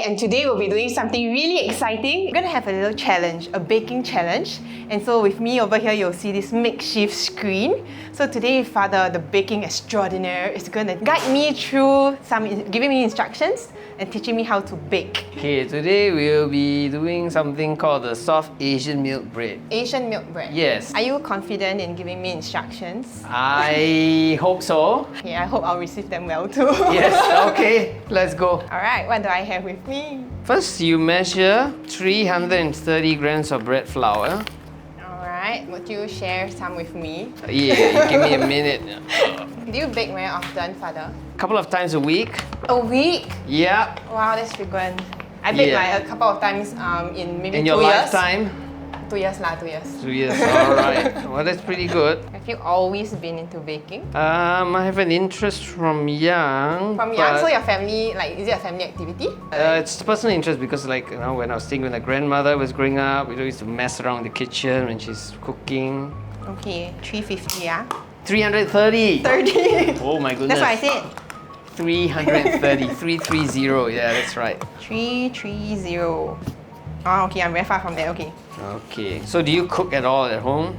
and today we'll be doing something really exciting. We're gonna have a little challenge, a baking challenge. And so with me over here, you'll see this makeshift screen. So today, Father, the baking extraordinaire, is gonna guide me through giving me instructions and teaching me how to bake. Okay, today we'll be doing something called the soft Asian milk bread. Asian milk bread? Yes. Are you confident in giving me instructions? I hope so. Okay, I hope I'll receive them well too. Yes, okay, let's go. Alright, what do I have with me? First, you measure 330 grams of bread flour. Alright, would you share some with me? Yeah, give me a minute. Do you bake very often, Father? A couple of times a week. A week? Yeah. Wow, that's frequent. I baked like a couple of times in maybe 2 years. In your lifetime? 2 years lah, 2 years. 2 years, alright. Well, that's pretty good. Have you always been into baking? I have an interest from young. From young? So your family, like, is it a family activity? It's personal interest because, like, you know, when I was staying with my grandmother was growing up, we used to mess around in the kitchen when she's cooking. Okay, 350, yeah? 330! 30! Oh my goodness. That's what I said. 330, 330, yeah, that's right. 330. Oh, okay, I'm very far from that, okay. Okay, so do you cook at all at home?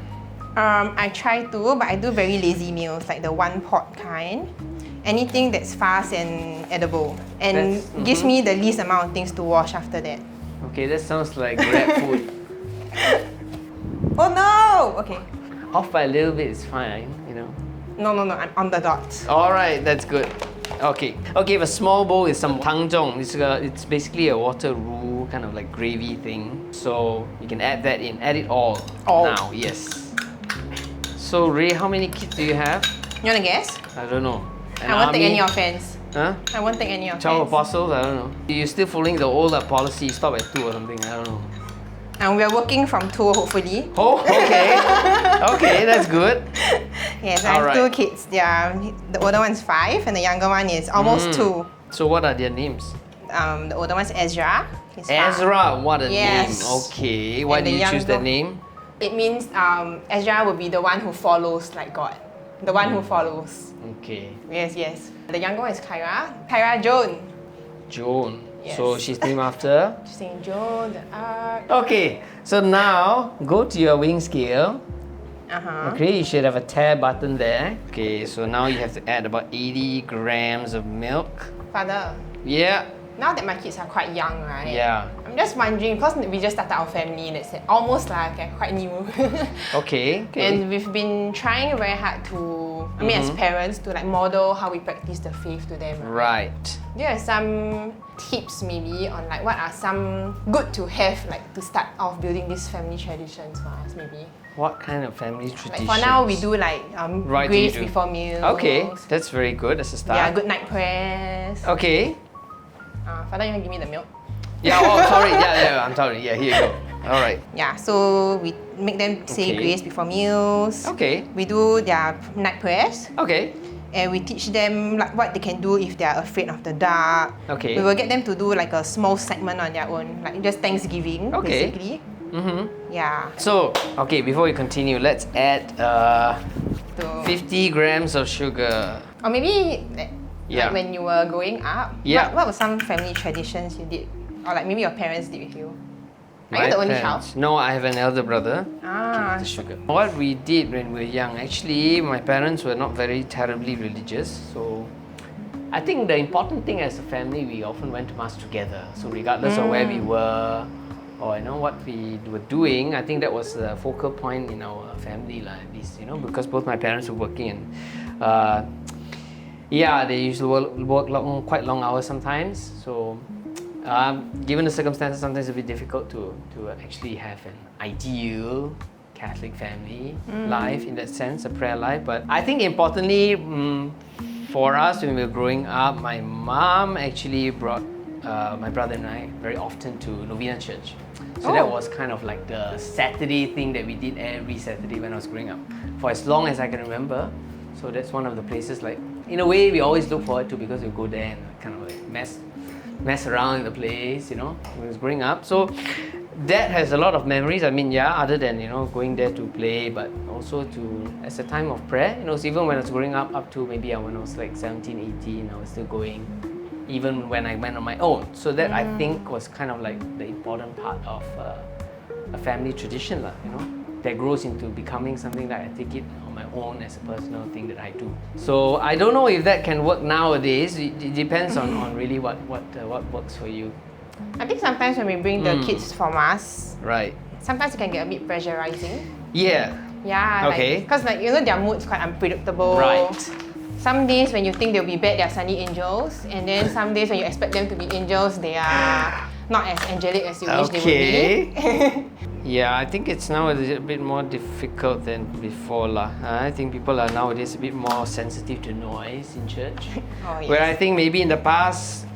I try to, but I do very lazy meals, like the one pot kind. Anything that's fast and edible. And gives me the least amount of things to wash after that. Okay, that sounds like Grab food. Oh no! Okay. Off by a little bit is fine, you know. No, I'm on the dot. Alright, that's good. Okay, a small bowl is some tangzhong. It's basically a water roux, kind of like gravy thing. So you can add that in. Add it all. Now, yes. So Ray, how many kids do you have? You wanna guess? I don't know. I won't take any offense. Huh? I won't take any offense. 12 apostles? I don't know. You're still following the old policy, stop at 2 or something, I don't know. And we're working from 2, hopefully. Oh, okay. Okay, that's good. Yes, I have 2 kids. The older one's 5 and the younger one is almost 2. So what are their names? The older one's Ezra. Ezra, what a name. Yes. Okay, why did you choose that name? It means Ezra will be the one who follows like God. The one who follows. Okay. Yes. The younger one is Kyra. Kyra Joan. Joan. Yes. So she's named after? She's saying Joan, the art. Okay, so now go to your weighing scale. Okay, you should have a tab button there. Okay, so now you have to add about 80 grams of milk. Father. Yeah. Now that my kids are quite young, right? Yeah. I'm just wondering, because we just started our family, let's say, almost like quite new. Okay. And we've been trying very hard to, I mean, as parents, to like model how we practice the faith to them. Right. Do you have some tips maybe on like what are some good to have like to start off building these family traditions for us maybe? What kind of family traditions? Like for now, we do like grace before meals. Okay, that's very good as a start. Yeah, good night prayers. Okay. Father, you want to give me the milk? Yeah, oh, sorry. Yeah, I'm sorry. Yeah, here you go. All right. Yeah, so we make them say grace before meals. Okay. We do their night prayers. Okay. And we teach them like what they can do if they are afraid of the dark. Okay. We will get them to do like a small segment on their own, like just Thanksgiving, basically. Yeah. So, okay, before we continue, let's add 50 grams of sugar. Or maybe like when you were growing up, what were some family traditions you did? Or like maybe your parents did with you? Are you the only child? No, I have an elder brother. The sugar. What we did when we were young, actually, my parents were not very terribly religious. So I think the important thing as a family, we often went to mass together. So regardless of where we were or what we were doing, I think that was the focal point in our family, at least, because both my parents were working and they used to work quite long hours sometimes. So given the circumstances, sometimes it's a bit difficult to actually have an ideal Catholic family life in that sense, a prayer life. But I think importantly for us when we were growing up, my mom actually brought my brother and I very often to Novena Church. So that was kind of like the Saturday thing that we did every Saturday when I was growing up, for as long as I can remember. So that's one of the places, like, in a way, we always look forward to, because we go there and kind of like mess around in the place, when I was growing up. So that has a lot of memories. I mean, other than, going there to play, but also as a time of prayer. So even when I was growing up to maybe when I was like 17, 18, I was still going even when I went on my own. So that I think was kind of like the important part of a family tradition, that grows into becoming something that I take it on my own as a personal thing that I do. So I don't know if that can work nowadays. It depends on really what works for you. I think sometimes when we bring the kids for mass, Right. sometimes it can get a bit pressurizing. Yeah. Yeah, Okay. Because their mood's quite unpredictable. Right. Some days when you think they'll be bad, they're sunny angels, and then some days when you expect them to be angels, they are not as angelic as you wish they would be. Yeah, I think it's now a little bit more difficult than before lah. I think people are nowadays a bit more sensitive to noise in church. Oh, yes. Where I think maybe in the past,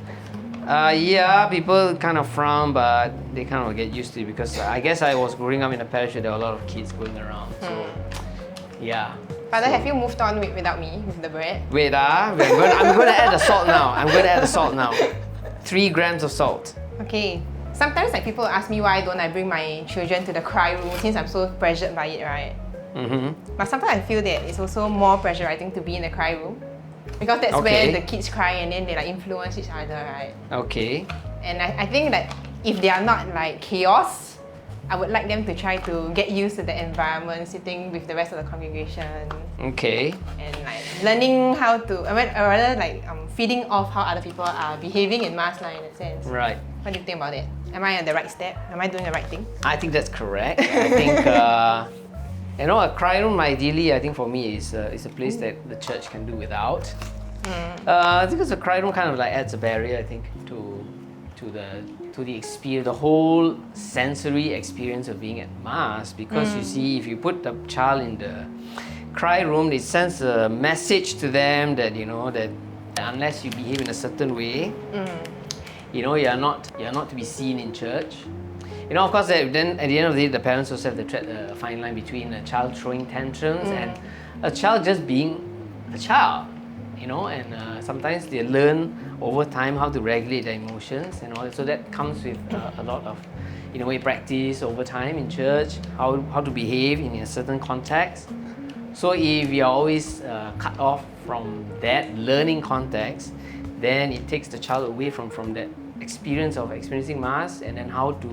people kind of frown, but they kind of get used to it, because I guess I was growing up in a parish where there were a lot of kids going around. So, yeah. Father, have you moved on without me with the bread? Wait, I'm going to add the salt now. 3 grams of salt. Okay. Sometimes people ask me why don't I bring my children to the cry room since I'm so pressured by it, right? But sometimes I feel that it's also more pressurizing to be in the cry room, because that's where the kids cry and then they influence each other, right? Okay. And I think that if they are not chaos, I would like them to try to get used to the environment, sitting with the rest of the congregation. Okay. And learning how to, feeding off how other people are behaving in mass in a sense. Right. What do you think about it? Am I on the right step? Am I doing the right thing? I think that's correct. I think, a cry room ideally, I think for me is a place that the church can do without. Because the cry room kind of adds a barrier, I think, to the experience, the whole sensory experience of being at mass. Because you see, if you put the child in the cry room, it sends a message to them that that unless you behave in a certain way, you're not to be seen in church. Of course, then at the end of the day, the parents also have to tread a fine line between a child throwing tantrums and a child just being a child. And sometimes they learn over time how to regulate their emotions and all that. So that comes with a lot of, practice over time in church, how to behave in a certain context. So if you're always cut off from that learning context, then it takes the child away from that experience of experiencing mass, and then how to,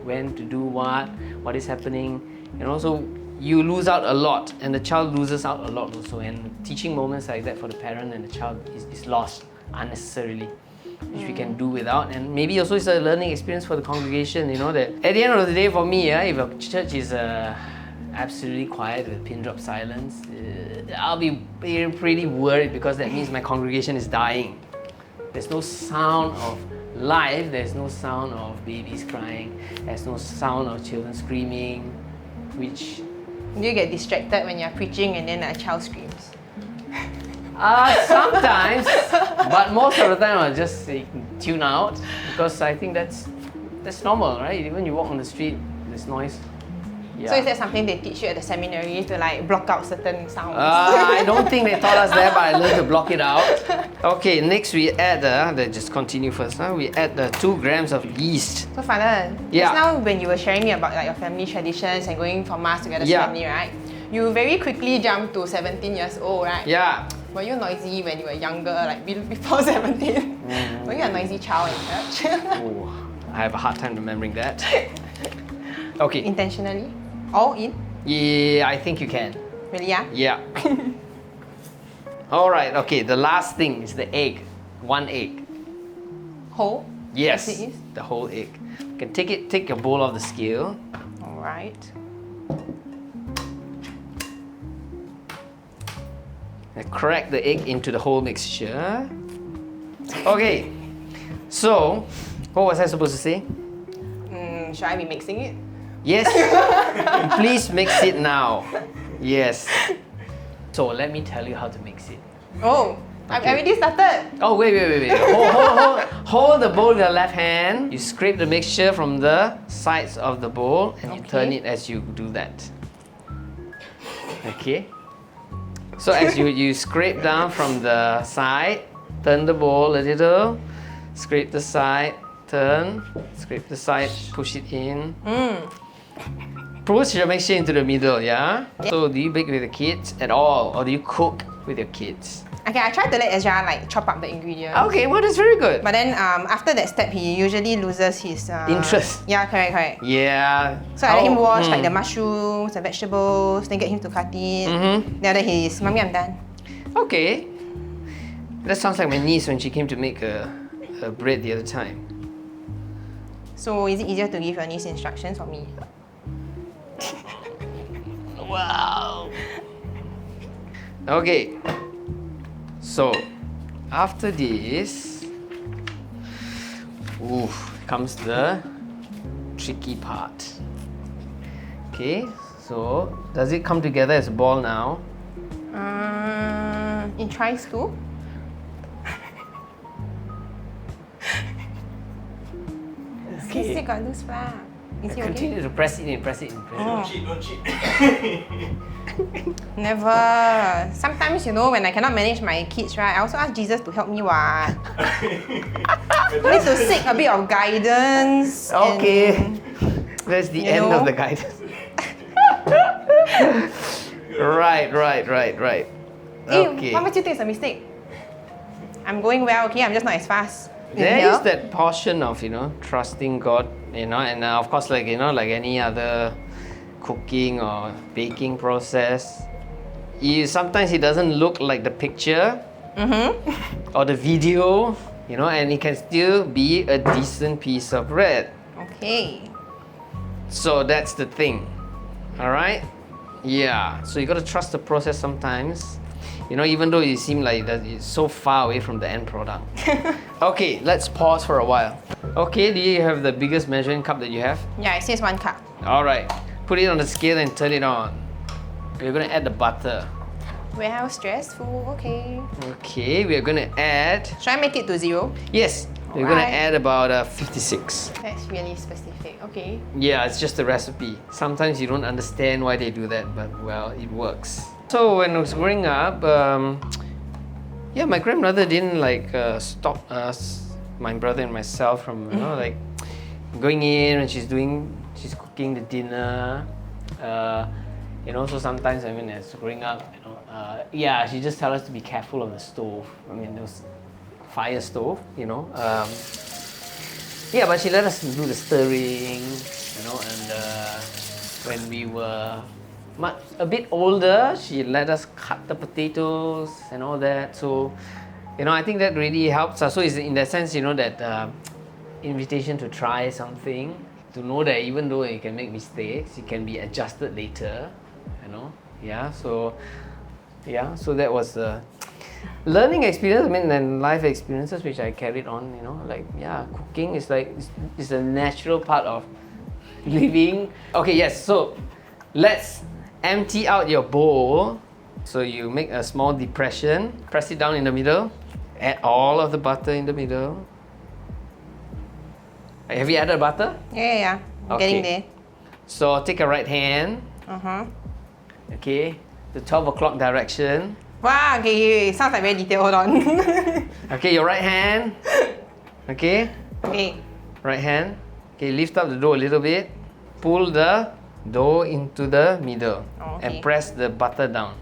when to do what is happening, so you lose out a lot, and the child loses out a lot also, and teaching moments like that for the parent and the child is lost unnecessarily, which we can do without. And maybe also it's a learning experience for the congregation, that at the end of the day for me, if a church is absolutely quiet with pin drop silence, I'll be pretty worried, because that means my congregation is dying. There's no sound of life, there's no sound of babies crying, there's no sound of children screaming, which... Do you get distracted when you're preaching and then a child screams? Sometimes, but most of the time I'll just tune out, because I think that's normal, right? Even you walk on the street, there's noise. Yeah. So is that something they teach you at the seminary to block out certain sounds? I don't think they taught us that, but I learned to block it out. Okay, next we add, just continue first. We add the 2 grams of yeast. So Father, just now when you were sharing me about your family traditions and going for mass together as family, right? You very quickly jumped to 17 years old, right? Yeah. Were you noisy when you were younger, before 17? Were you a noisy child in church? Oh, I have a hard time remembering that. Okay. Intentionally? All in? Yeah, I think you can. Really, yeah? Yeah. Alright, okay, the last thing is the egg. 1 egg. Whole? Yes, As it is? the whole egg. You can take your bowl off the scale. Alright. And crack the egg into the whole mixture. Okay, so what was I supposed to say? Should I be mixing it? Yes, please mix it now. Yes. So let me tell you how to mix it. Oh, I've already started. Oh, wait. Hold the bowl with your left hand. You scrape the mixture from the sides of the bowl and you turn it as you do that. Okay. So as you scrape down from the side, turn the bowl a little, scrape the side, turn, scrape the side, push it in. Push your mixture into the middle, yeah? So do you bake with the kids at all, or do you cook with your kids? Okay, I tried to let Ezra like chop up the ingredients. Okay, well, that's very good. But then after that step, he usually loses his... Interest. Yeah, correct. Yeah. So I let him wash like the mushrooms, the vegetables, then get him to cut it. Then after he's, Mommy, I'm done. Okay. That sounds like my niece when she came to make a bread the other time. So is it easier to give your niece instructions or me? Wow. Okay. So, after this, comes the tricky part. Okay, so does it come together as a ball now? It tries to. Okay. Still got loose flour. Is it okay? Continue to press it in, press it in, press it in. Don't cheat. Never. Sometimes, you know, when I cannot manage my kids, right, I also ask Jesus to help me, what? I need to seek a bit of guidance. Okay. And, That's the you end know. of the guidance. Right. Hey, Okay. what makes you think it's a mistake? I'm going well, okay? I'm just not as fast. There Inhale. is that portion of, trusting God, and of course, like any other cooking or baking process, sometimes it doesn't look like the picture or the video, and it can still be a decent piece of bread. Okay. So that's the thing, all right? Yeah, so you got to trust the process sometimes, even though it seems like that it's so far away from the end product. Okay, let's pause for a while. Okay, do you have the biggest measuring cup that you have? Yeah, it says 1 cup. All right, put it on the scale and turn it on. We're going to add the butter. Well, stressful, okay. Okay, we're going to add... Should I make it to 0? Yes, we're going to Alright. add about 56. That's really specific, okay. Yeah, it's just a recipe. Sometimes you don't understand why they do that, but well, it works. So when I was growing up, my grandmother didn't stop us, my brother and myself, from like going in when she's cooking the dinner. So sometimes when I was growing up, she just tell us to be careful of the stove. I mean, there was fire stove, but she let us do the stirring, and when we were a bit older, she let us cut the potatoes and all that. So, I think that really helps us. So it's in that sense, that invitation to try something, to know that even though you can make mistakes, it can be adjusted later, So that was a learning experience, and life experiences which I carried on, cooking is it's a natural part of living. Okay, yes, so let's empty out your bowl. So you make a small depression, press it down in the middle, add all of the butter in the middle. Have you added butter? Yeah. I'm getting there. So take a right hand, okay, the 12 o'clock direction. Wow, okay, sounds like very detailed, hold on. Okay, your right hand, okay, Okay. right hand, okay, lift up the dough a little bit, pull the dough into the middle, Okay. and press the butter down.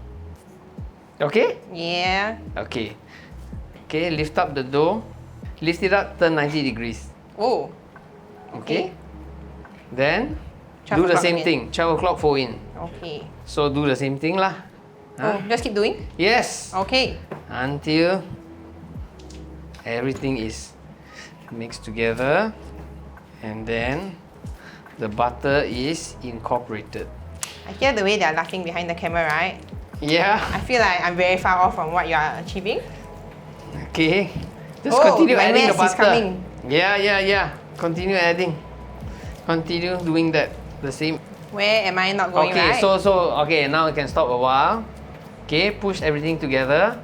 Okay? Yeah. Okay. Okay, lift up the dough, lift it up, turn 90 degrees. Oh. Okay? Then, 12 do the o'clock same again. thing, 12 o'clock fold in. Okay. So do the same thing lah. Oh, just keep doing? Yes. Okay. Until everything is mixed together, and then the butter is incorporated. I hear the way they are laughing behind the camera, right? Yeah. I feel like I'm very far off from what you are achieving. Okay. Just Oh, continue my adding the mess is butter. coming. Yeah. Continue adding. Continue doing that. The same. Where am I not going Okay, right? so okay, now we can stop a while. Okay, push everything together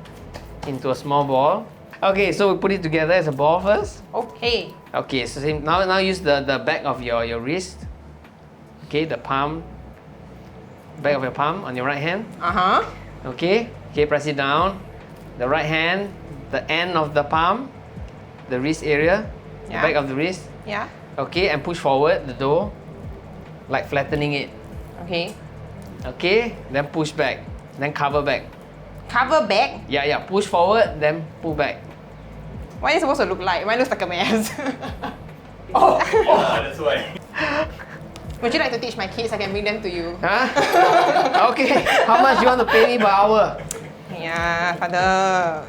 into a small ball. Okay, so we put it together as a ball first. Okay. Okay, so same, now use the back of your wrist. Okay, the palm, back of your palm on your right hand. Okay, press it down. The right hand, the end of the palm, the wrist area, the Yeah. back of the wrist. Yeah. Okay, and push forward the dough, like flattening it. Okay. Okay, then push back, then cover back. Cover back? Yeah, push forward, then pull back. What is it supposed to look like? Mine looks like a mess. That's why. Would you like to teach my kids? I can bring them to you. Huh? Okay, how much you want to pay me per hour? Yeah, father.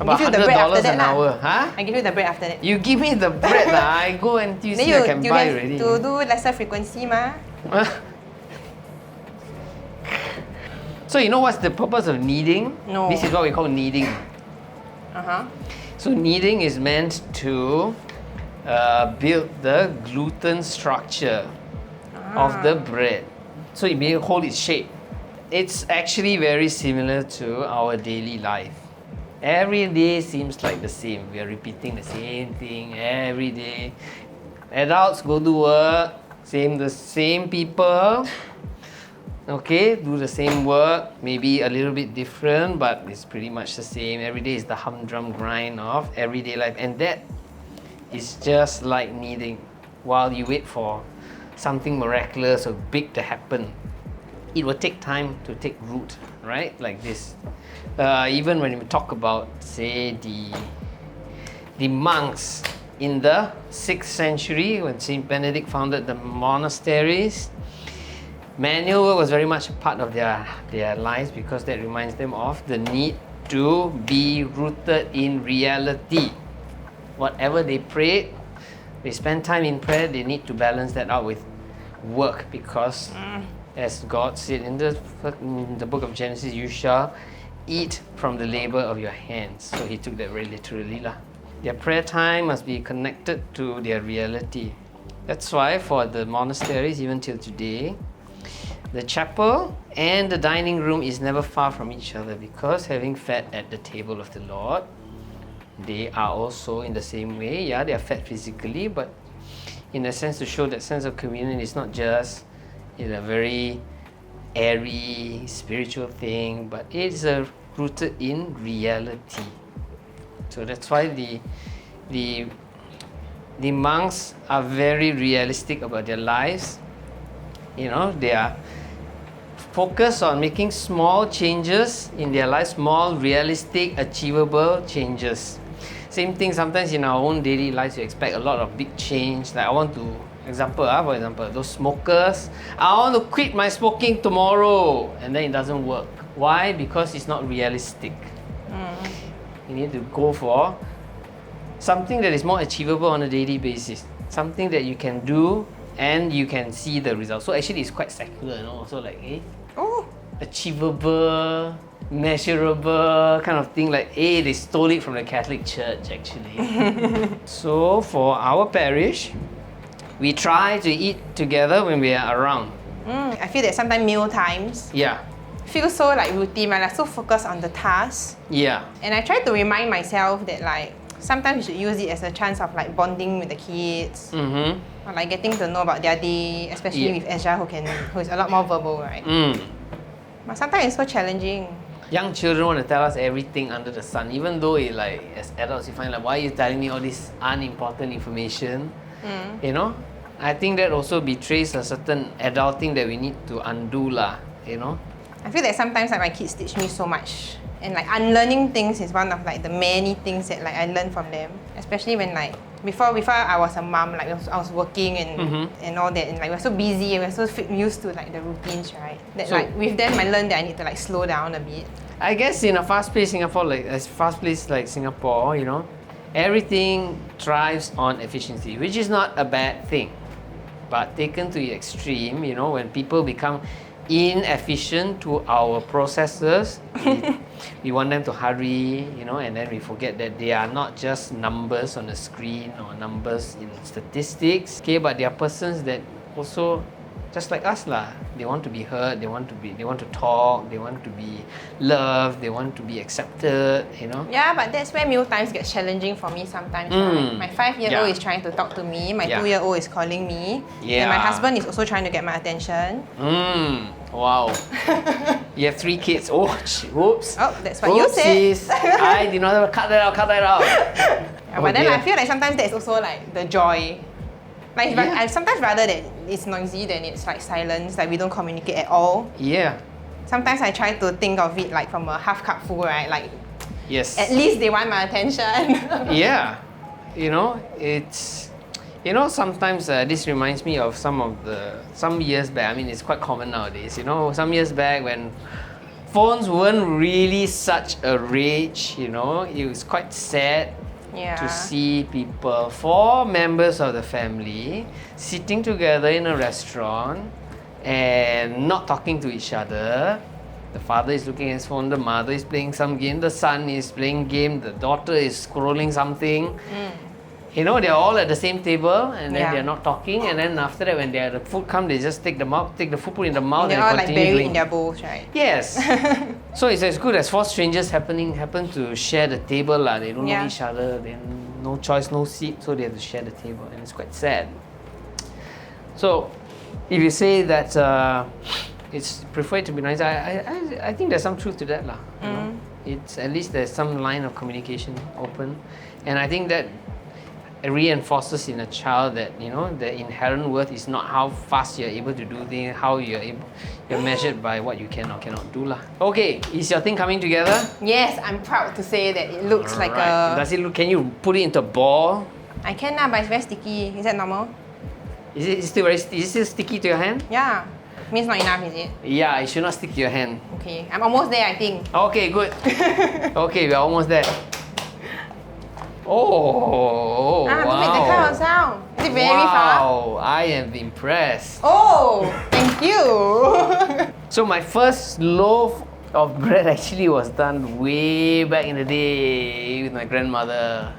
About give you the bread after $100 that an lah. hour. Huh? I give you the bread after that. You give me the bread lah. I go and you see I can you buy have already. to do lesser frequency ma. So you know what's the purpose of kneading? No. This is what we call kneading. So kneading is meant to build the gluten structure of the bread. So it may hold its shape. It's actually very similar to our daily life. Every day seems like the same. We are repeating the same thing every day. Adults go to work, the same people. Okay, do the same work, maybe a little bit different, but it's pretty much the same. Every day is the humdrum grind of everyday life, and that is just like kneading. While you wait for something miraculous or big to happen, it will take time to take root, right? Like this. Even when we talk about, say, the monks in the 6th century, when Saint Benedict founded the monasteries, manual work was very much a part of their lives, because that reminds them of the need to be rooted in reality. Whatever they prayed, they spend time in prayer, they need to balance that out with work, because as God said in the book of Genesis, you shall eat from the labor of your hands. So he took that very literally lah. Their prayer time must be connected to their reality. That's why for the monasteries, even till today, the chapel and the dining room is never far from each other, because having fed at the table of the Lord, they are also in the same way. Yeah, they are fed physically, but in a sense to show that sense of communion is not just in a very airy spiritual thing, but it's rooted in reality. So that's why the monks are very realistic about their lives. You know, they are focused on making small changes in their lives, small, realistic, achievable changes. Same thing sometimes in our own daily lives, you expect a lot of big change. Like for example, those smokers, I want to quit my smoking tomorrow, and then it doesn't work. Why? Because it's not realistic. You need to go for something that is more achievable on a daily basis, something that you can do and you can see the results. So actually it's quite secular, you know, also like achievable, measurable kind of thing, like they stole it from the Catholic Church actually. So for our parish, we try to eat together when we are around. I feel that sometimes meal times feel so like routine, like so focused on the task. Yeah. And I try to remind myself that like sometimes you should use it as a chance of like bonding with the kids. Or like getting to know about their day, especially with Ezra who is a lot more verbal, right? But sometimes it's so challenging. Young children want to tell us everything under the sun, even though like as adults you find like, why are you telling me all this unimportant information? You know? I think that also betrays a certain adulting that we need to undo lah, you know? I feel that sometimes like my kids teach me so much, and like unlearning things is one of like the many things that like I learn from them. Especially when like before I was a mom, like I was working and all that, and like we're so busy and we're so used to like the routines, right? That so, like with them I learned that I need to like slow down a bit. I guess in a fast-paced Singapore, like as fast-paced like Singapore, you know, everything thrives on efficiency, which is not a bad thing. But taken to the extreme, you know, when people become inefficient to our processes, we want them to hurry, you know, and then we forget that they are not just numbers on the screen or numbers in statistics, okay, but they are persons that also just like us lah. They want to be heard, they want to talk, they want to be loved, they want to be accepted, you know. Yeah, but that's where meal times get challenging for me sometimes. Right? My 5-year-old is trying to talk to me, my 2-year-old is calling me, and my husband is also trying to get my attention. Wow. You have 3 kids. Oh, whoops. Oh, that's what you said. I did not cut that out. Yeah, but then I feel like sometimes that's also like the joy. Like I sometimes rather that it's noisy than it's like silence, like we don't communicate at all. Yeah. Sometimes I try to think of it like from a half cup full, right? Like, Yes. at least they want my attention. Yeah. You know, it's, you know, sometimes this reminds me of some years back. I mean, it's quite common nowadays. You know, some years back when phones weren't really such a rage, you know, it was quite sad to see people, 4 members of the family, sitting together in a restaurant and not talking to each other. The father is looking at his phone, the mother is playing some game, the son is playing game, the daughter is scrolling something. You know, they're all at the same table and then they're not talking, and then after that when the food comes, they just take the food, put in the mouth, and and they're all continue like buried doing. in their bowls, right? Yes. So it's as good as 4 strangers happen to share the table. They don't know each other, then no choice, no seat, so they have to share the table, and it's quite sad. So if you say that it's preferred to be nice, I think there's some truth to that. You know? It's at least there's some line of communication open, and I think that it reinforces in a child that, you know, the inherent worth is not how fast you're able to do things, how you're measured by what you can or cannot do. Okay, is your thing coming together? Yes, I'm proud to say that it looks like a... Does it look, can you put it into a ball? I can now, but it's very sticky. Is that normal? Is it still sticky to your hand? Yeah. Means not enough, is it? Yeah, it should not stick to your hand. Okay, I'm almost there, I think. Okay, good. Okay, we're almost there. Oh, wow. To make the kind of sound. Is it very far? Wow, I am impressed. Oh, thank you. So my first loaf of bread actually was done way back in the day with my grandmother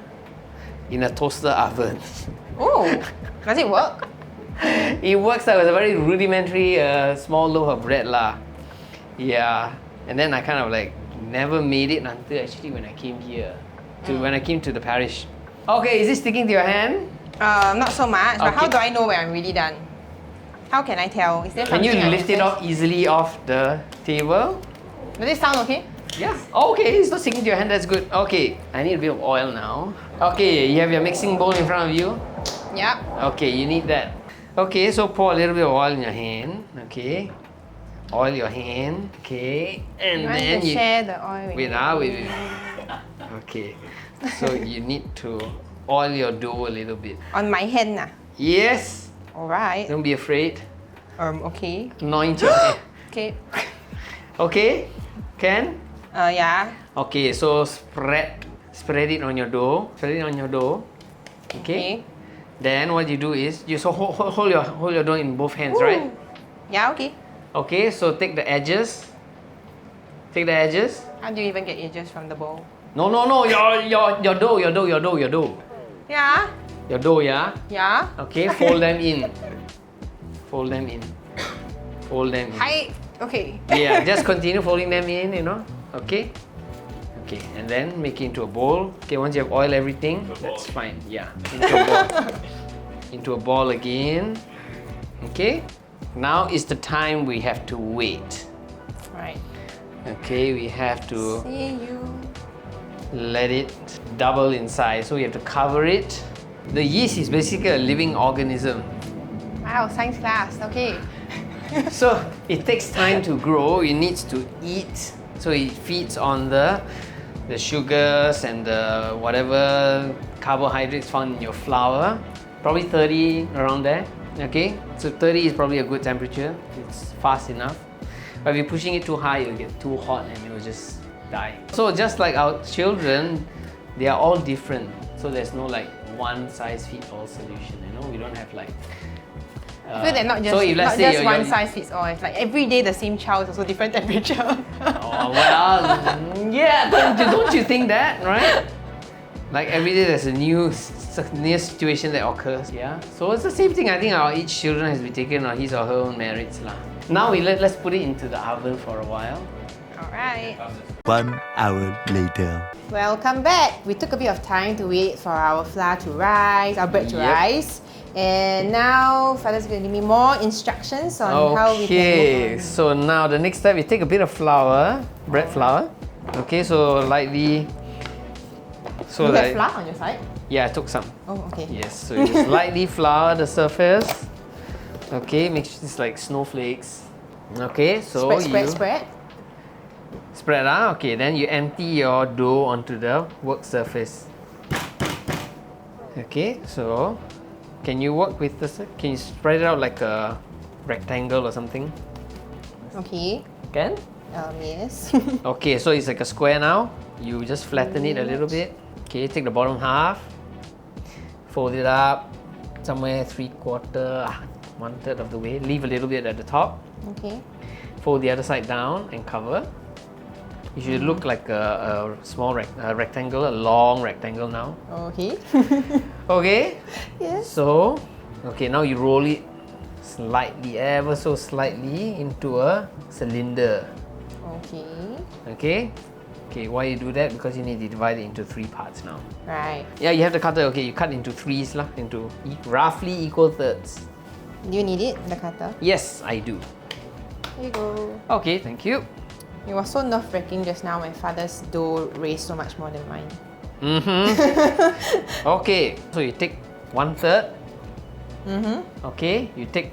in a toaster oven. Oh, does it work? It works out. It was a very rudimentary small loaf of bread lah. Yeah, and then I kind of like never made it until actually when I came here. When I came to the parish. Okay, is it sticking to your hand? Not so much, but how Okay. do I know when I'm really done? How can I tell? Is there Can you something I lift it can off easily off the table? Does it sound okay? Yeah. Okay, it's not sticking to your hand, that's good. Okay, I need a bit of oil now. Okay, you have your mixing bowl in front of you? Yep. Okay, you need that. Okay, so pour a little bit of oil in your hand. Okay. Oil your hand. Okay. And You want then to share the oil with wait. Okay. So you need to oil your dough a little bit. On my hand nah. Yes. Alright. Don't be afraid. Okay. Anoint your hand. Okay. Okay? Can? Yeah. Okay, so spread it on your dough. Spread it on your dough. Okay. Then what you do is you hold your dough in both hands, right? Yeah, okay. Okay, so take the edges. Take the edges. How do you even get edges from the bowl? No, your dough. Yeah. Your dough, yeah? Yeah. Okay, fold them in. Fold them in. Fold them in. Hi. Okay. Yeah, just continue folding them in, you know. Okay. Okay, and then make it into a bowl. Okay, once you have oil everything, that's fine. Yeah, into a ball. Into a ball again. Okay. Now is the time we have to wait. Right. Okay, we have to See you. let it double in size. So we have to cover it. The yeast is basically a living organism. Wow, science class. Okay. So it takes time to grow. It needs to eat. So it feeds on the sugars and the whatever carbohydrates found in your flour. Probably 30 around there. Okay, so 30 is probably a good temperature. It's fast enough. But if you're pushing it too high, it'll get too hot and it will just die. So just like our children, they are all different. So there's no like one size fits all solution. You know, we don't have like. I feel that not just, so if let's not say just one size fits all. It's like every day the same child is also different temperature. Oh well, yeah. Don't you think that, right? Like every day there's a new situation that occurs. Yeah. So it's the same thing. I think each children has to be taken on his or her own merits lah. Now let's put it into the oven for a while. Alright. 1 hour later. Welcome back. We took a bit of time to wait for our flour to rise, our bread to Yep. rise. And now Father's going to give me more instructions on how we can Okay, move on. so now the next step, we take a bit of flour, bread flour. Okay, so lightly. So You have like, flour on your side? yeah, I took some. Oh, okay. Yes, so you just lightly flour the surface. Okay, make sure it's like snowflakes. Okay, so Spread. Spread, okay, then you empty your dough onto the work surface. Okay, so can you work with this? Can you spread it out like a rectangle or something? Okay. Can? Yes. Okay, so it's like a square now. You just flatten it a little bit. Okay, take the bottom half, fold it up somewhere 3/4, 1/3 of the way. Leave a little bit at the top. Okay. Fold the other side down and cover. It should look like a small rectangle, a long rectangle now. Okay. Okay? Yes. So, okay, now you roll it slightly, ever so slightly, into a cylinder. Okay. Okay? Okay, why you do that? Because you need to divide it into 3 parts now. Right. Yeah, you have the cutter. Okay, you cut into 3s lah, into roughly equal thirds. Do you need it, the cutter? Yes, I do. Here you go. Okay, thank you. It was so nerve-wracking just now. My father's dough raised so much more than mine. Okay, so you take 1/3. Okay, you take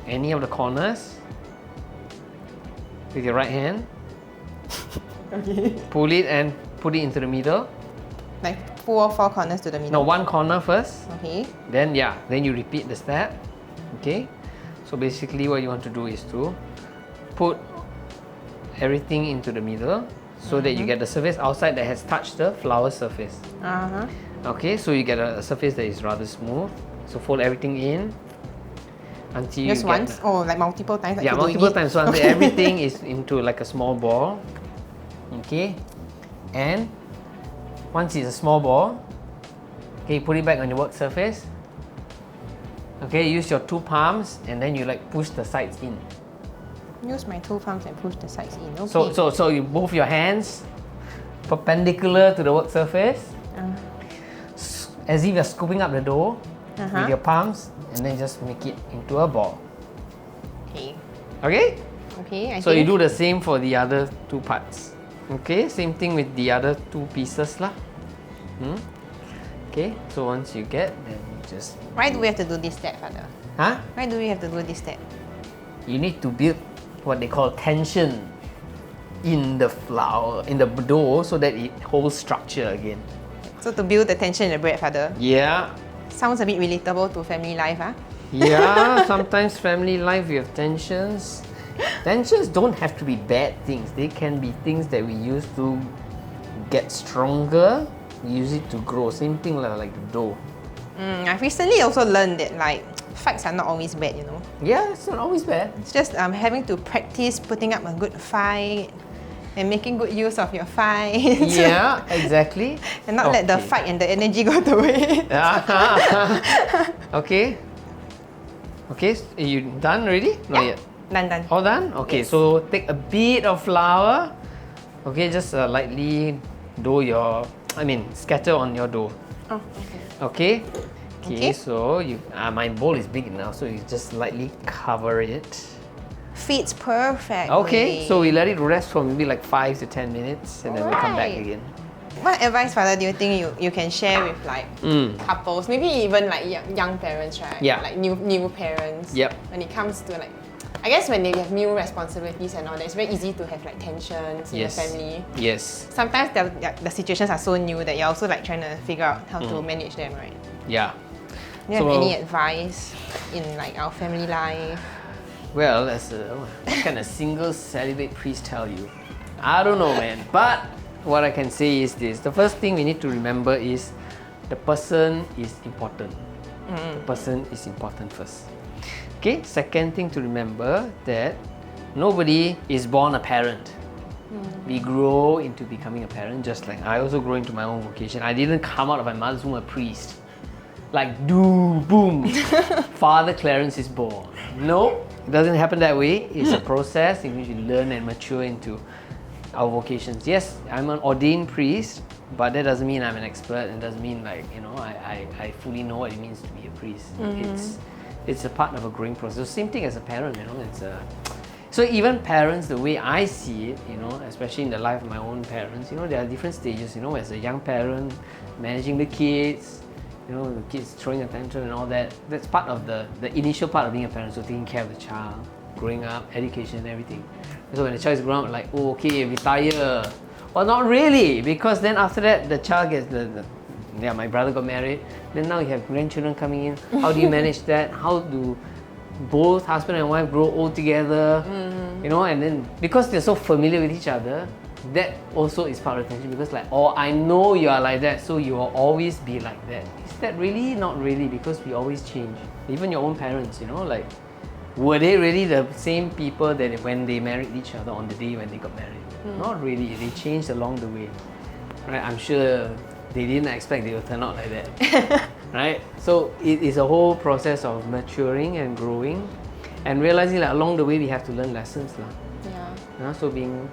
any of the corners with your right hand. Okay. Pull it and put it into the middle. Like 4 corners to the No, middle. one corner first. Okay. Then then you repeat the step. Okay, so basically what you want to do is to put everything into the middle so that you get the surface outside that has touched the flour surface. Okay, so you get a surface that is rather smooth. So fold everything in until you Just get once? Oh, like multiple times? Like yeah, you're doing multiple it? times. So until everything is into like a small ball. Okay, and once it's a small ball, okay, put it back on your work surface. Okay, use your 2 palms and then you like push the sides in. Use my 2 palms and push the sides in. Okay. So you move your hands perpendicular to the work surface, as if you're scooping up the dough with your palms, and then just make it into a ball. Okay. Okay? Okay, So you do the same for the other 2 parts. Okay, same thing with the other 2 pieces lah. Okay, so once you get, then you just... Why do we have to do this step, Father? Huh? Why do we have to do this step? You need to build what they call tension in the flour, in the dough, so that it holds structure again. So to build the tension in the bread, Father. Yeah. Sounds a bit relatable to family life, huh? Yeah, sometimes family life we have tensions. Tensions don't have to be bad things. They can be things that we use to get stronger. We use it to grow. Same thing like the dough. I've recently also learned that like fights are not always bad, you know. Yeah, it's not always bad. It's just having to practice putting up a good fight and making good use of your fight. Yeah, exactly. And not let the fight and the energy go to waste. Okay. Okay, are you done already? Not yet. Done. All done? Okay, Yes. so take a bit of flour. Okay, just lightly scatter on your dough. Oh, Okay? okay. Okay, so my bowl is big enough, so you just lightly cover it. Fits perfect. Okay, so we let it rest for maybe like 5 to 10 minutes and then we come back Alright. again. What advice, Father, do you think you can share with like couples, maybe even like young parents, right? Yeah. Like new parents. Yep. When it comes to like, I guess when they have new responsibilities and all that, it's very easy to have like tensions in the family. Yes. Sometimes the situations are so new that you're also like trying to figure out how to manage them, right? Yeah. Do you have any advice in like our family life? Well, what can a single celibate priest tell you? I don't know, man. But what I can say is this. The first thing we need to remember is the person is important. The person is important first. Okay, second thing to remember that nobody is born a parent. We grow into becoming a parent, just like I also grow into my own vocation. I didn't come out of my mother's womb a priest. Like, boom, Father Clarence is born. No, it doesn't happen that way. It's a process in which you learn and mature into our vocations. Yes, I'm an ordained priest, but that doesn't mean I'm an expert. It doesn't mean like, I fully know what it means to be a priest. It's a part of a growing process. The same thing as a parent, so even parents, the way I see it, especially in the life of my own parents, there are different stages, as a young parent, managing the kids, the kids throwing a tantrum and all that. That's part of the initial part of being a parent, so taking care of the child. growing up, education, everything. So when the child is grown up, like, oh, okay, retire. Well, not really, because then after that, the child gets my brother got married. Then now you have grandchildren coming in. How do you manage that? How do both husband and wife grow old together? You know, and then because they're so familiar with each other, that also is part of the tension. Because like, oh, I know you are like that, so you will always be like that. Is that really? Not really, because we always change. Even your own parents, you know, like, were they really the same people that when they married each other on the day when they got married? Not really. They changed along the way, right? I'm sure they didn't expect they would turn out like that, right? So it is a whole process of maturing and growing, and realizing that along the way we have to learn lessons, lah. Yeah. So being,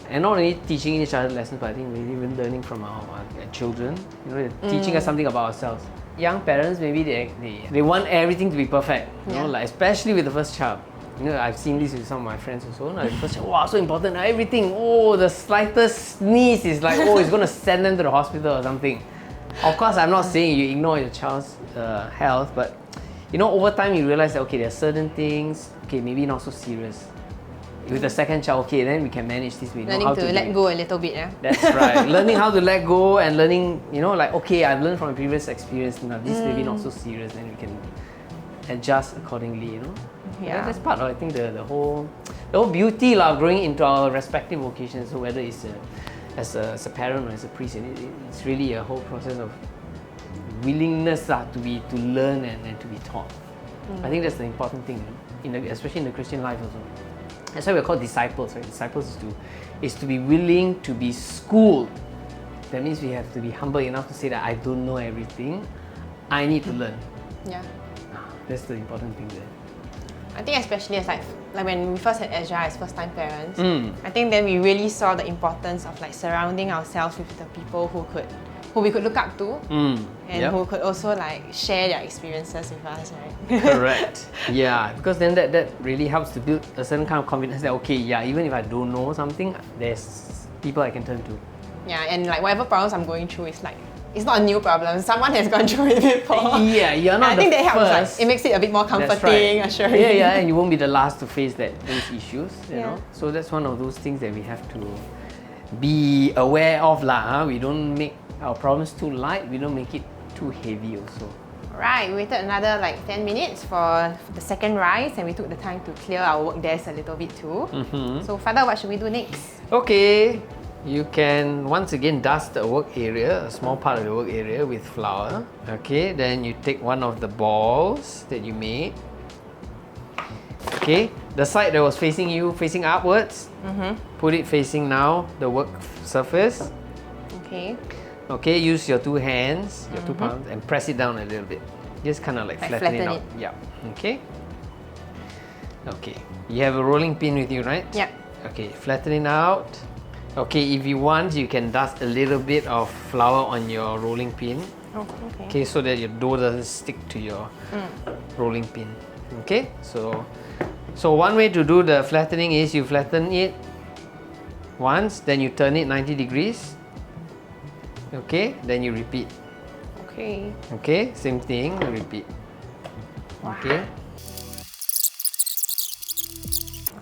and not only teaching each other lessons, but I think maybe even learning from our children. You know, they're teaching us something about ourselves. Young parents, maybe they want everything to be perfect. You know, like especially with the first child. You know, I've seen this with some of my friends also. Like the first child, wow, so important. Everything. Oh, the slightest sneeze is like, oh, it's going to send them to the hospital or something. Of course, I'm not saying you ignore your child's health, but you know, over time you realize that okay, there are certain things, okay, maybe not so serious. With the second child, okay, then we can manage this. We know Learning how to let go a little bit, yeah. That's right. Learning how to let go and learning, you know, like okay, I've learned from my previous experience. Now this maybe not so serious, then we can adjust accordingly. You know. Yeah. That's part of I think the whole beauty of growing into our respective vocations. So whether it's as a parent or as a priest, it's really a whole process of willingness to learn and to be taught. I think that's the important thing, you know, especially in the Christian life also. That's why we're called disciples, right? Disciples is to be willing to be schooled. That means we have to be humble enough to say that I don't know everything. I need to learn. Yeah. That's the important thing there. I think especially as like when we first had Ezra as first-time parents, I think then we really saw the importance of like surrounding ourselves with the people who we could look up to, and who could also like share their experiences with us, right? Correct. Yeah, because then that really helps to build a certain kind of confidence that okay, yeah, even if I don't know something, there's people I can turn to. Yeah, and like whatever problems I'm going through, it's not a new problem. Someone has gone through it before. Yeah, you're not I think that helps. first. Like, it makes it a bit more comforting, right. assuring. Yeah, and you won't be the last to face those issues. You know, so that's one of those things that we have to be aware of, lah. We don't make our problems too light. We don't make it too heavy, also. Right, we waited another like 10 minutes for the second rise, and we took the time to clear our work desk a little bit too. So, Father, what should we do next? Okay. You can once again dust the work area, a small part of the work area with flour. Okay, then you take one of the balls that you made. Okay, the side that was facing you, facing upwards, put it facing now the work surface. Okay. Okay, use your two hands, your 2 palms, and press it down a little bit. Just kind of like flatten it out. Yeah. Okay. Okay. You have a rolling pin with you, right? Yeah. Okay, flatten it out. Okay, if you want, you can dust a little bit of flour on your rolling pin. Oh, okay. Okay, so that your dough doesn't stick to your rolling pin. Okay, so one way to do the flattening is you flatten it once, then you turn it 90 degrees. Okay, then you repeat. Okay. Okay, same thing, repeat. Wow. Okay.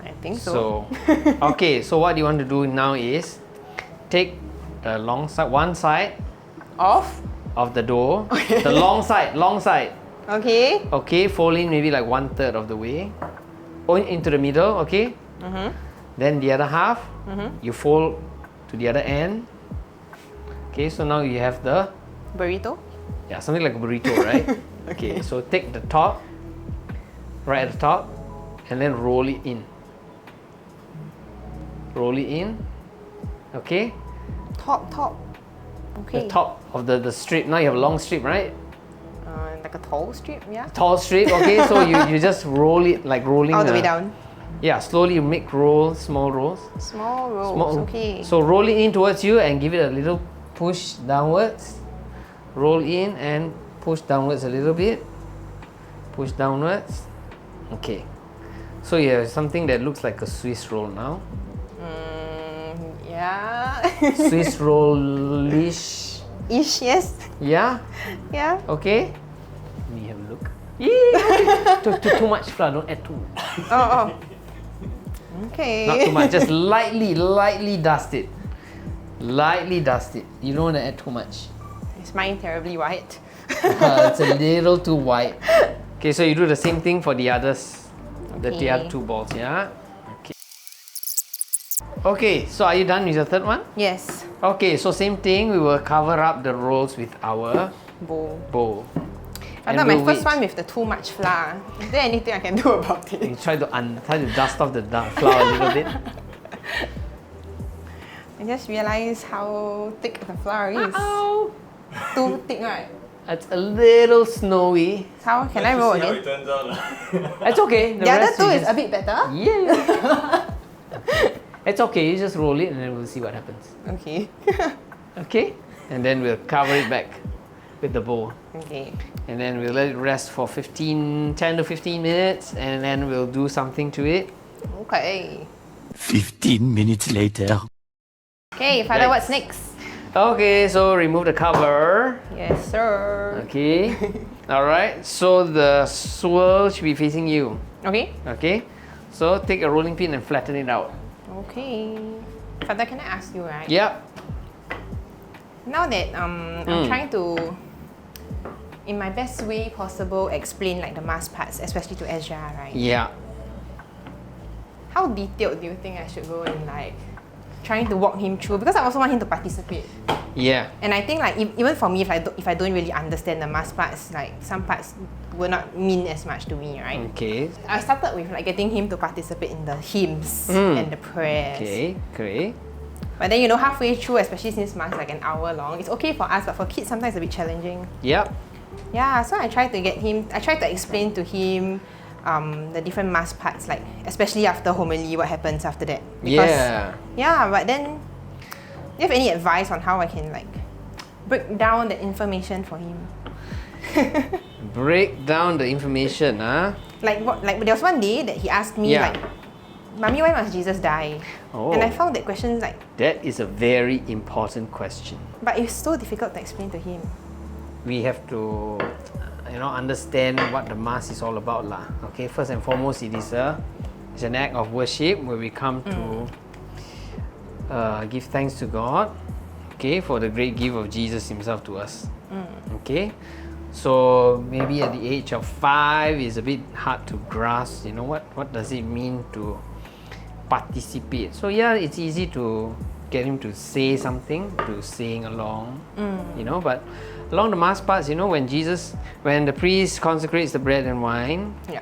I think so. Okay, so what you want to do now is take the long side, one side of the dough. Okay. The long side. Okay. Okay, fold in maybe like 1/3 of the way. Into the middle, okay? Then the other half, you fold to the other end. Okay, so now you have the burrito? Yeah, something like a burrito, right? Okay, so take the top, right at the top, and then roll it in. Roll it in. Okay? Top. Okay. The top of the strip. Now you have a long strip, right? Like a tall strip, yeah? Tall strip, okay? So you just roll it like rolling. All the way down. Yeah, slowly you make rolls, small rolls. Small rolls, okay. So roll it in towards you and give it a little push downwards. Roll in and push downwards a little bit. Push downwards. Okay. So you have something that looks like a Swiss roll now. Yeah. Swiss roll-ish. Ish, yes. Yeah? Yeah. Okay. Let me have a look. Yeah. Too much flour, don't add too much. Oh. Okay. Not too much, just lightly dust it. Lightly dust it. You don't want to add too much. Is mine terribly white? It's a little too white. Okay, so you do the same thing for the others. The other two balls, yeah? Okay. Okay, so are you done with the third one? Yes. Okay, so same thing, we will cover up the rolls with our bowl. I thought my first one with the too much flour. Is there anything I can do about it? You try to dust off the flour a little bit. I just realized how thick the flour is. Oh, Too thick, right? it's a little snowy. How can I roll See how again? it turns out. It's okay. The other rest two you is just- a bit better. Yeah. It's okay, you just roll it and then we'll see what happens. Okay. Okay? And then we'll cover it back with the bowl. Okay. And then we'll let it rest for 10 to 15 minutes and then we'll do something to it. Okay. 15 minutes later. Okay, Father, Yikes. what's next? Okay, so remove the cover. Yes, sir. Okay. Alright, so the swirl should be facing you. Okay. Okay? So take a rolling pin and flatten it out. Okay. Father, can I ask you, right? Yep. Now that I'm trying to, in my best way possible, explain like the mass parts, especially to Ezra, right? Yeah. How detailed do you think I should go in like trying to walk him through? Because I also want him to participate. Yeah. And I think like even for me, if I don't really understand the mass parts, like some parts will not mean as much to me, right? Okay. I started with like getting him to participate in the hymns and the prayers. Okay. Great. But then halfway through, especially since mass is like an hour long, it's okay for us, but for kids sometimes it's a bit challenging. Yep. Yeah, so I tried to explain to him the different mass parts, like especially after homily, what happens after that. Yeah, but then do you have any advice on how I can like break down the information for him? Break down the information, huh? Like there was one day that he asked me Yeah. like, Mommy, why must Jesus die? Oh. And I found that question like, That is a very important question. but it's so difficult to explain to him. We have to, understand what the mass is all about, lah. Okay, first and foremost, it's an act of worship where we come to give thanks to God, okay, for the great gift of Jesus Himself to us. Okay, so maybe at the age of 5 is a bit hard to grasp. What does it mean to participate? So yeah, it's easy to get him to say something, to sing along, but along the mass parts, when the priest consecrates the bread and wine, Yeah.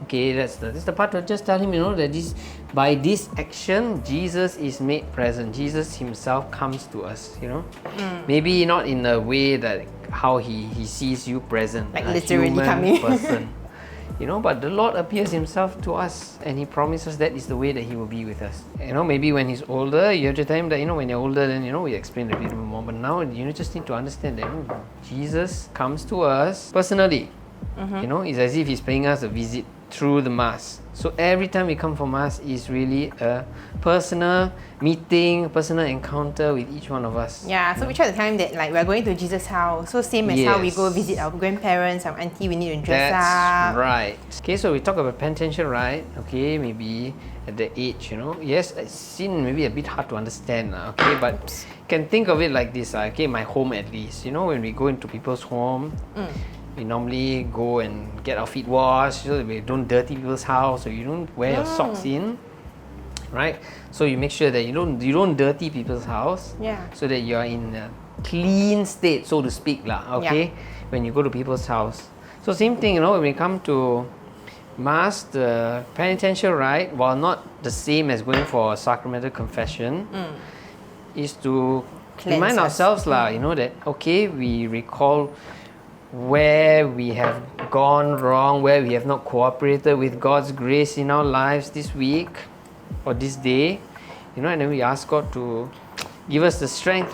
okay, that's the part to just tell him, that by this action, Jesus is made present. Jesus Himself comes to us, Maybe not in a way that how He sees you present, Like a literally human coming. person. But the Lord appears Himself to us and He promises that is the way that He will be with us. Maybe when He's older, you have to tell Him that, when you're older, then, we explain a bit more. But now, you just need to understand that Jesus comes to us personally. It's as if He's paying us a visit through the Mass. So every time we come for Mass is really a personal meeting, personal encounter with each one of us. Yeah, so we try to tell him that like we're going to Jesus' house. So same as how we Yes. go visit our grandparents, our auntie, we need to dress That's up. right. Okay, so we talk about penitential rite. Okay, maybe at the age, yes, sin maybe a bit hard to understand. Okay, but can think of it like this. Okay, my home at least. When we go into people's home, we normally go and get our feet washed so that we don't dirty people's house, or you don't wear your socks in, right? So you make sure that you don't dirty people's house, Yeah. so that you are in a clean state, so to speak, lah. Okay, when you go to people's house. So same thing, when we come to Mass, the penitential rite, while not the same as going for a sacramental confession, is to Cleanse remind us. ourselves, lah, that okay, we recall where we have gone wrong, where we have not cooperated with God's grace in our lives this week or this day, and then we ask God to give us the strength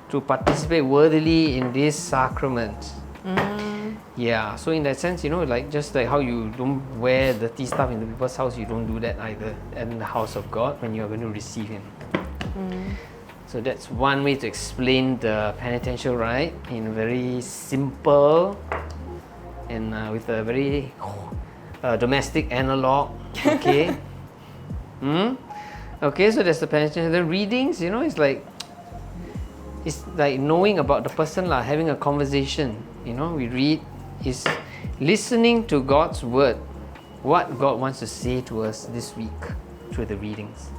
to participate worthily in this sacrament. Yeah, so in that sense, just like how you don't wear dirty stuff into people's house, you don't do that either in the house of God when you are going to receive Him. So that's one way to explain the penitential rite in a very simple and with a very domestic analog. Okay. Okay, so there's the penetration. The readings, it's like knowing about the person, having a conversation. We read is listening to God's word, what God wants to say to us this week through the readings.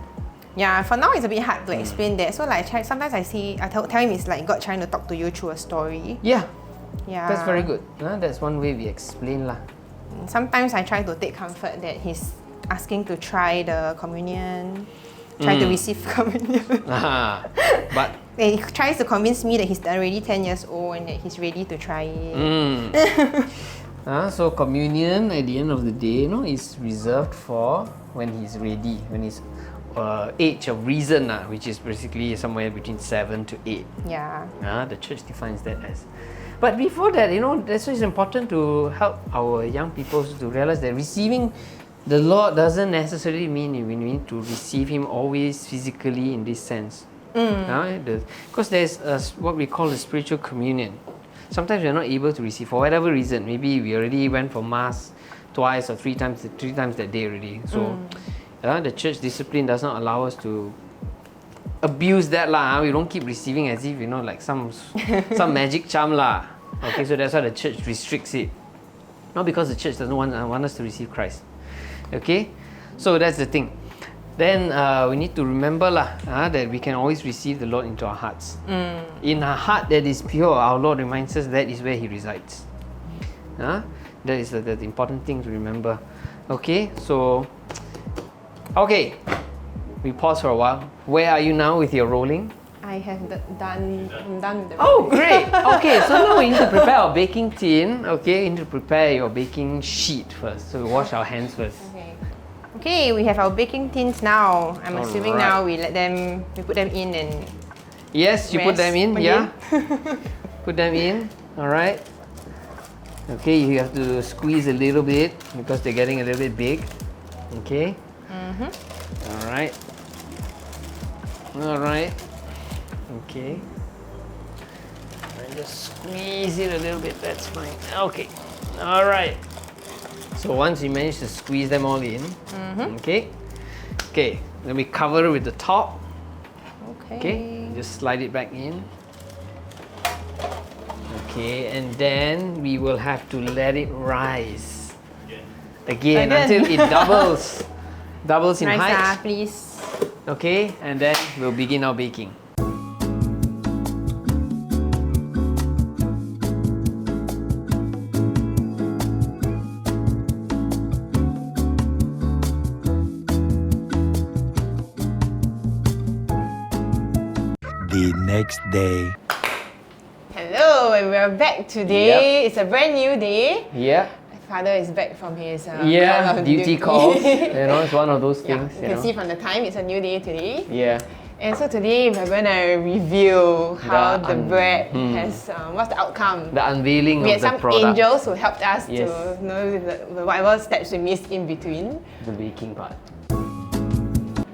Yeah, for now it's a bit hard to explain that. So sometimes I tell him it's like God trying to talk to you through a story. Yeah, Yeah. that's very good. That's one way we explain lah. Sometimes I try to take comfort that he's asking to try the communion, try to receive communion. But he tries to convince me that he's already 10 years old and that he's ready to try it. So communion at the end of the day, is reserved for when he's ready, when he's age of reason, which is basically somewhere between 7 to 8. Yeah. The church defines that as. But before that, that's why it's important to help our young people to realize that receiving the Lord doesn't necessarily mean we need to receive Him always physically in this sense. Because there's what we call the spiritual communion. Sometimes we're not able to receive for whatever reason. Maybe we already went for Mass twice or three times that day already. So the church discipline does not allow us to abuse that lah. We don't keep receiving as if like some magic charm lah. Okay, so that's why the church restricts it. Not because the church doesn't want us to receive Christ. Okay, so that's the thing. Then we need to remember that we can always receive the Lord into our hearts. In a heart that is pure, our Lord reminds us that is where He resides. That is the important thing to remember. Okay, so we pause for a while. Where are you now with your rolling? I have I'm done with the Oh, great! Okay, so now we need to prepare our baking tin. Okay, you need to prepare your baking sheet first. So we wash our hands first. Okay, we have our baking tins now. I'm assuming now we put them in and yes, you put them in, again. yeah. Put them in, alright. Okay, you have to squeeze a little bit because they're getting a little bit big. Okay. Alright. Alright. Okay. And just squeeze it a little bit, that's fine. Okay. Alright. So once you manage to squeeze them all in, okay. Then we cover it with the top. Okay. Just slide it back in. Okay, and then we will have to let it rise again until it doubles in height. Please. Okay, and then we'll begin our baking. The next day. Hello, and we're back today. It's a brand new day. Yeah. Father is back from his duty calls. It's one of those things. You can see from the time, it's a new day today. Yeah. And so today we're going to review how the bread has, what's the outcome. The unveiling we of the had some product. angels who helped us to know whatever steps we missed in between. The baking part.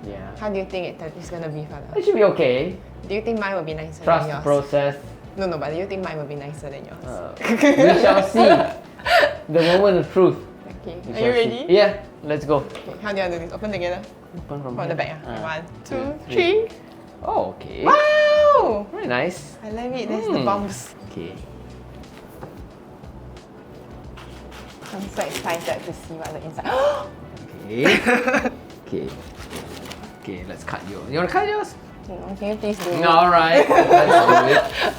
Yeah. How do you think it's going to be, Father? It should be okay. Do you think mine will be nicer Trust than the yours? process. No, but do you think mine will be nicer than yours? We shall see. The moment of truth. Okay. We Are shall you see. ready? Yeah, let's go. Okay, how do you want to do this? Open together? Open from From the here. back. 1, 2, 3. Oh, okay. Wow! Very nice. I love it. There's the bumps. Okay. I'm so excited to see what the inside. Okay. Okay, let's cut yours. You want to cut yours? Can you please do it? Alright, let's do it.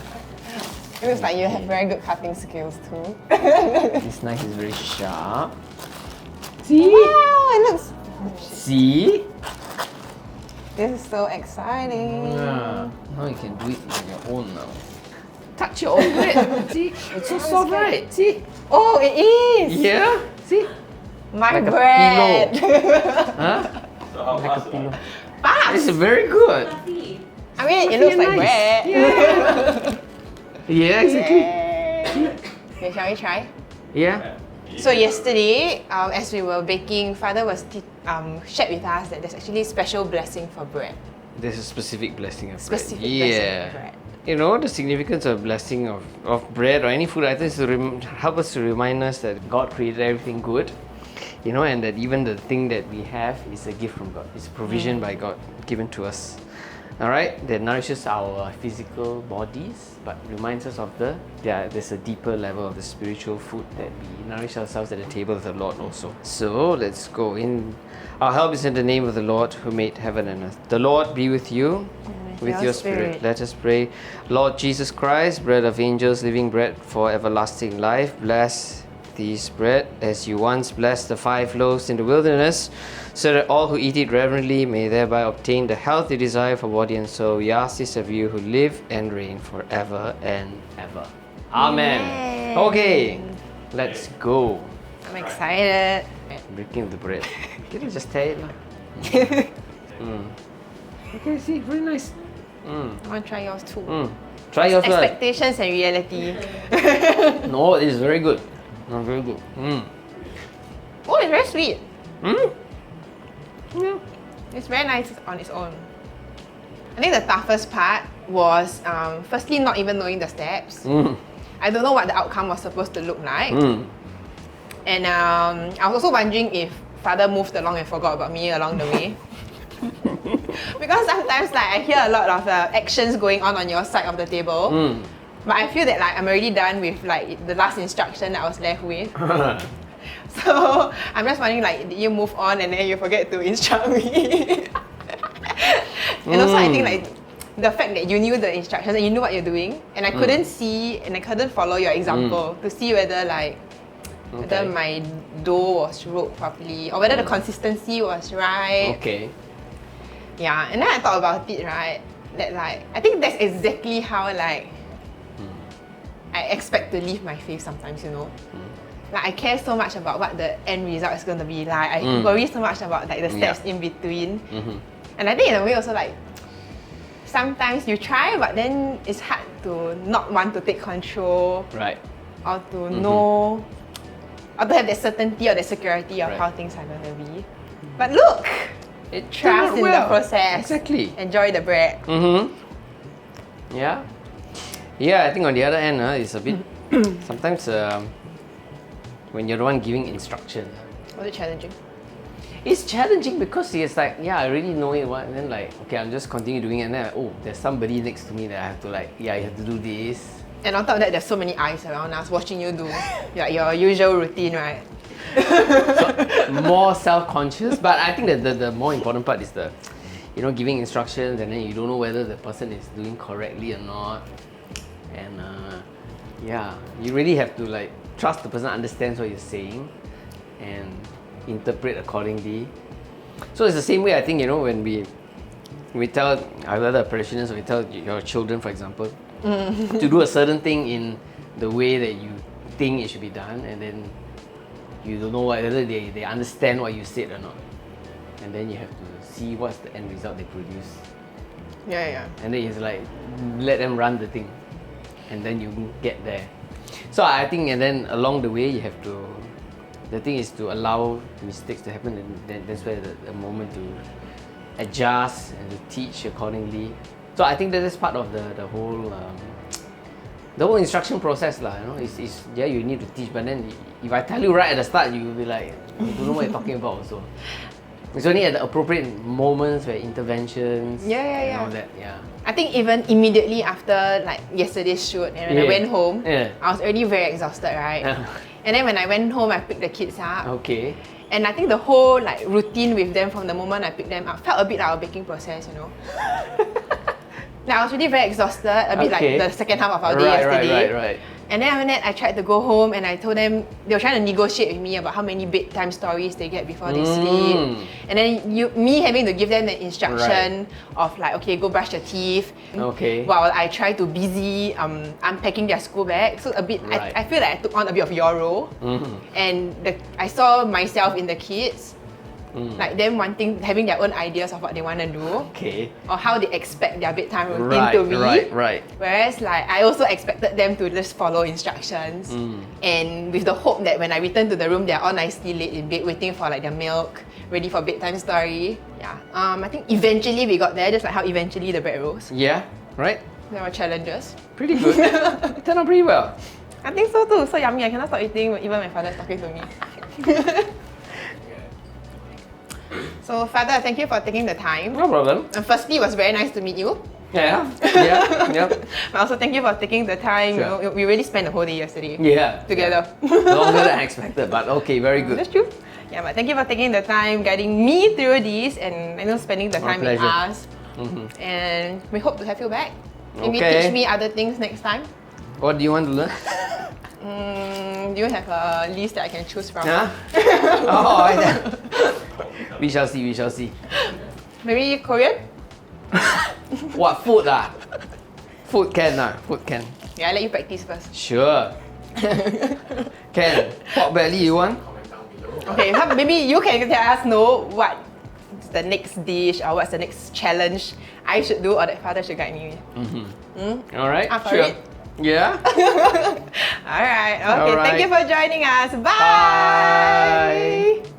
It looks like you have very good cutting skills too. This knife is very sharp. See? Wow, it looks... See? This is so exciting. Yeah. Now you can do it on your own now. Touch your own bread. See? It's so soft, right? See? Oh, it is! Yeah? See? My Like a bread! Huh? Like a pillow. Fast! It's very good. I mean, it looks like nice. bread. Yeah. Yeah, exactly. Yay. Okay, shall we try? Yeah. So yesterday, as we were baking, Father was shared with us that there's actually special blessing for bread. There's a specific blessing of Specific bread. blessing of bread. You know, the significance of blessing of bread or any food items to help us to remind us that God created everything good. you know, and that even the thing that we have is a gift from God. It's provision by God given to us. All right, that nourishes our physical bodies, but reminds us of there's a deeper level of the spiritual food that we nourish ourselves at the table of the Lord also. So let's go in. Our help is in the name of the Lord who made heaven and earth. The Lord be with you, with your spirit. Let us pray. Lord Jesus Christ, bread of angels, living bread for everlasting life, bless this bread as you once blessed the 5 loaves in the wilderness, so that all who eat it reverently may thereby obtain the health they desire for body and soul. We ask this of you who live and reign forever and ever. Amen. Okay, let's go. I'm excited. Breaking the bread. Can you just tear it? Okay, see, very nice. I want to try yours too. Try yours first. Expectations and reality. No, it is very good. Very good. Oh, it's very sweet. Yeah. It's very nice on its own. I think the toughest part was firstly not even knowing the steps. I don't know what the outcome was supposed to look like. And I was also wondering if Father moved along and forgot about me along the way. Because sometimes like I hear a lot of actions going on your side of the table. But I feel that like I'm already done with like the last instruction that I was left with. So I'm just wondering like, did you move on and then you forget to instruct me? And also I think like the fact that you knew the instructions and you knew what you're doing, and I couldn't see and I couldn't follow your example to see whether like whether my dough was rolled properly or whether the consistency was right. Okay. Yeah, and then I thought about it, right? That like I think that's exactly how like I expect to live my faith sometimes, you know. Like I care so much about what the end result is going to be like. I worry so much about like the steps in between. And I think in a way also like sometimes you try, but then it's hard to not want to take control. Right. Or to know, or to have that certainty or that security of how things are going to be. But look, It trust in the process. Exactly. Enjoy the bread. Yeah. Yeah, I think on the other end, it's a bit sometimes when you're the one giving instruction. Was it challenging? It's challenging because it's like, yeah, I already know it, and then like, okay, I'm just continue doing it, and then oh, there's somebody next to me that I have to like, yeah, you have to do this. And on top of that, there's so many eyes around us watching you do your usual routine, right? So, more self-conscious, but I think that the more important part is the, giving instructions, and then you don't know whether the person is doing correctly or not. And yeah, you really have to like trust the person understands what you're saying and interpret accordingly. So it's the same way I think, when we tell either parishioners or we tell your children, for example, to do a certain thing in the way that you think it should be done, and then you don't know whether they understand what you said or not. And then you have to see what's the end result they produce. Yeah. And then it's like, let them run the thing. And then you get there. So I think, and then along the way, you have to, the thing is to allow mistakes to happen, and then that's where the moment to adjust and to teach accordingly. So I think that is part of the whole instruction process lah. It's you need to teach, but then if I tell you right at the start, you'll be like, you don't know what you're talking about also. It's only at the appropriate moments where interventions and all that, I think even immediately after like yesterday's shoot and when I went home, I was already very exhausted, right? And then when I went home, I picked the kids up. Okay. And I think the whole like routine with them from the moment I picked them up felt a bit like a baking process, Like, I was really very exhausted, a bit like the second half of our day yesterday. Right. And then after that, I tried to go home and I told them, they were trying to negotiate with me about how many bedtime stories they get before they sleep. And then me having to give them the instruction of like, okay, go brush your teeth. While I try to busy unpacking their school bag. So a bit, I feel like I took on a bit of your role. And I saw myself in the kids. Like them having their own ideas of what they want to do, or how they expect their bedtime routine to be. Right. Whereas like I also expected them to just follow instructions, and with the hope that when I return to the room, they're all nicely laid in bed, waiting for like their milk, ready for bedtime story. Yeah. I think eventually we got there, just like how eventually the bread rose. Yeah. Right. There were challenges. Pretty good. It turned out pretty well. I think so too. So yummy. I cannot stop eating even my father's talking to me. So, Father, thank you for taking the time. No problem. And firstly, it was very nice to meet you. Yeah. But also, thank you for taking the time. Sure. You know, we really spent the whole day yesterday. Yeah. Together. Longer than expected, but okay, very good. That's true. Yeah, but thank you for taking the time, guiding me through this, and spending the My time with pleasure. us. And we hope to have you back. Maybe Okay. teach me other things next time. What do you want to learn? Do you have a list that I can choose from? Huh? Oh, we shall see. We shall see. Maybe Korean? What food ah? Food can Food can. Yeah, I'll let you practice first. Sure. Can. Pork belly you want? Okay, maybe you can let us know what's the next dish or what's the next challenge I should do or that Father should guide me with. All right. Up for Sure. it? Yeah. Alright, okay, All thank you right. for joining us. Bye. Bye.